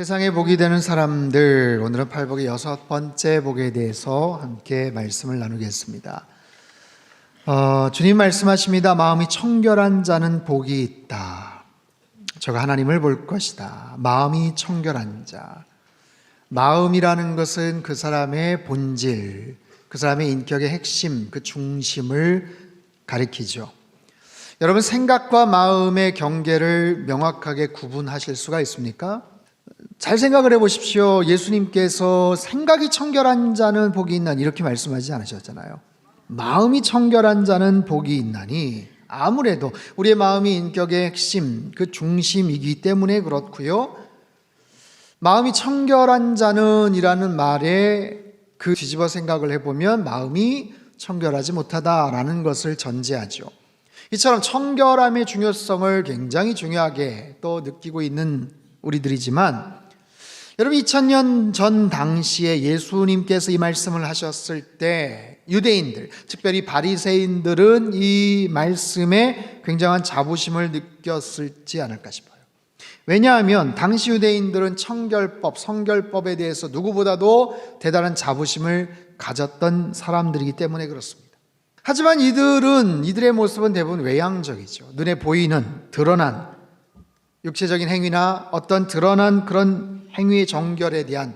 세상에 복이 되는 사람들, 오늘은 팔복의 6번째 복에 대해서 함께 말씀을 나누겠습니다. 주님 말씀하십니다. 마음이 청결한 자는 복이 있다. 저가 하나님을 볼 것이다. 마음이 청결한 자. 마음이라는 것은 그 사람의 본질, 그 사람의 인격의 핵심, 그 중심을 가리키죠. 여러분, 생각과 마음의 경계를 명확하게 구분하실 수가 있습니까? 잘 생각을 해보십시오. 예수님께서 생각이 청결한 자는 복이 있나니 이렇게 말씀하지 않으셨잖아요. 마음이 청결한 자는 복이 있나니, 아무래도 우리의 마음이 인격의 핵심, 그 중심이기 때문에 그렇고요. 마음이 청결한 자는 이라는 말에 그 뒤집어 생각을 해보면 마음이 청결하지 못하다라는 것을 전제하죠. 이처럼 청결함의 중요성을 굉장히 중요하게 또 느끼고 있는 우리들이지만, 여러분, 2000년 전 당시에 예수님께서 이 말씀을 하셨을 때 유대인들, 특별히 바리새인들은 이 말씀에 굉장한 자부심을 느꼈을지 않을까 싶어요. 왜냐하면 당시 유대인들은 청결법, 성결법에 대해서 누구보다도 대단한 자부심을 가졌던 사람들이기 때문에 그렇습니다. 하지만 이들의 모습은 대부분 외향적이죠. 눈에 보이는 드러난 육체적인 행위나 어떤 드러난 그런 행위의 정결에 대한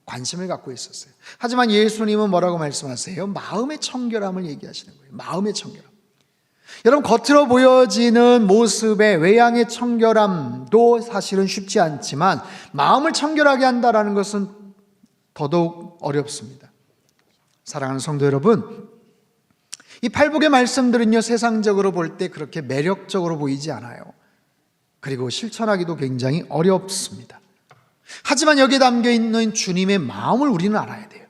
관심을 갖고 있었어요. 하지만 예수님은 뭐라고 말씀하세요? 마음의 청결함을 얘기하시는 거예요. 마음의 청결함. 여러분, 겉으로 보여지는 모습의 외양의 청결함도 사실은 쉽지 않지만 마음을 청결하게 한다는 것은 더더욱 어렵습니다. 사랑하는 성도 여러분, 이 팔복의 말씀들은요, 세상적으로 볼 때 그렇게 매력적으로 보이지 않아요. 그리고 실천하기도 굉장히 어렵습니다. 하지만 여기에 담겨 있는 주님의 마음을 우리는 알아야 돼요.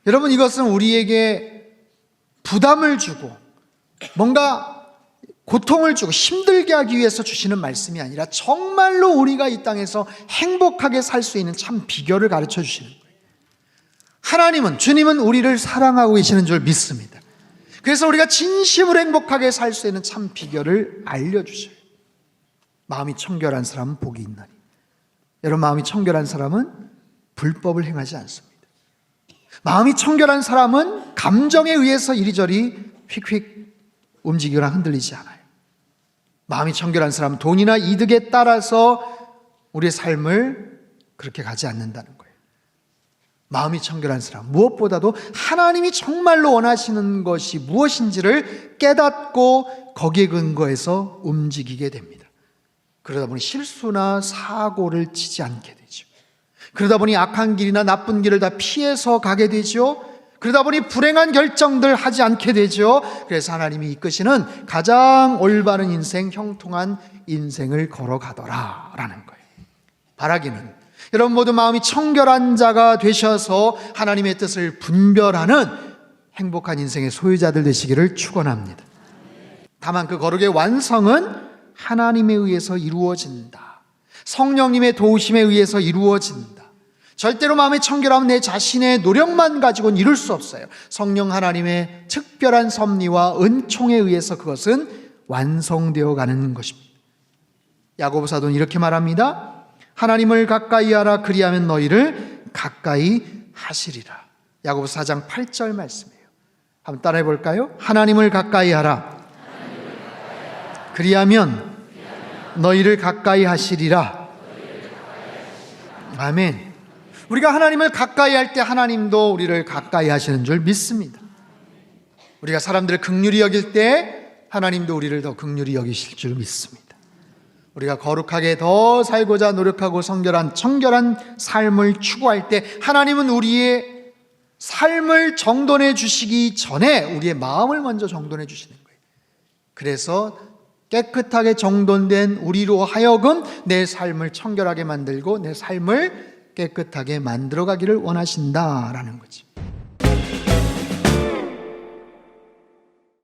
여러분, 이것은 우리에게 부담을 주고 뭔가 고통을 주고 힘들게 하기 위해서 주시는 말씀이 아니라 정말로 우리가 이 땅에서 행복하게 살 수 있는 참 비결을 가르쳐 주시는 거예요. 주님은 우리를 사랑하고 계시는 줄 믿습니다. 그래서 우리가 진심으로 행복하게 살 수 있는 참 비결을 알려주셔요. 마음이 청결한 사람은 복이 있나니. 여러분, 마음이 청결한 사람은 불법을 행하지 않습니다. 마음이 청결한 사람은 감정에 의해서 이리저리 휙휙 움직이거나 흔들리지 않아요. 마음이 청결한 사람은 돈이나 이득에 따라서 우리의 삶을 그렇게 가지 않는다는 거예요. 마음이 청결한 사람, 무엇보다도 하나님이 정말로 원하시는 것이 무엇인지를 깨닫고 거기에 근거해서 움직이게 됩니다. 그러다 보니 실수나 사고를 치지 않게 되죠. 그러다 보니 악한 길이나 나쁜 길을 다 피해서 가게 되죠. 그러다 보니 불행한 결정들 하지 않게 되죠. 그래서 하나님이 이끄시는 가장 올바른 인생, 형통한 인생을 걸어가더라라는 거예요. 바라기는 여러분 모두 마음이 청결한 자가 되셔서 하나님의 뜻을 분별하는 행복한 인생의 소유자들 되시기를 축원합니다. 다만 그 거룩의 완성은 하나님에 의해서 이루어진다. 성령님의 도우심에 의해서 이루어진다. 절대로 마음의 청결함은 내 자신의 노력만 가지고는 이룰 수 없어요. 성령 하나님의 특별한 섭리와 은총에 의해서 그것은 완성되어 가는 것입니다. 야고보 사도는 이렇게 말합니다. 하나님을 가까이 하라. 그리하면 너희를 가까이 하시리라. 야고보 4장 8절 말씀이에요. 한번 따라해 볼까요? 하나님을 가까이 하라. 그리하면 너희를 가까이 하시리라. 아멘. 우리가 하나님을 가까이 할 때 하나님도 우리를 가까이 하시는 줄 믿습니다. 우리가 사람들을 긍휼히 여길 때 하나님도 우리를 더 긍휼히 여기실 줄 믿습니다. 우리가 거룩하게 더 살고자 노력하고 청결한 삶을 추구할 때 하나님은 우리의 삶을 정돈해 주시기 전에 우리의 마음을 먼저 정돈해 주시는 거예요. 그래서 깨끗하게 정돈된 우리로 하여금 내 삶을 청결하게 만들고 내 삶을 깨끗하게 만들어가기를 원하신다라는 거지.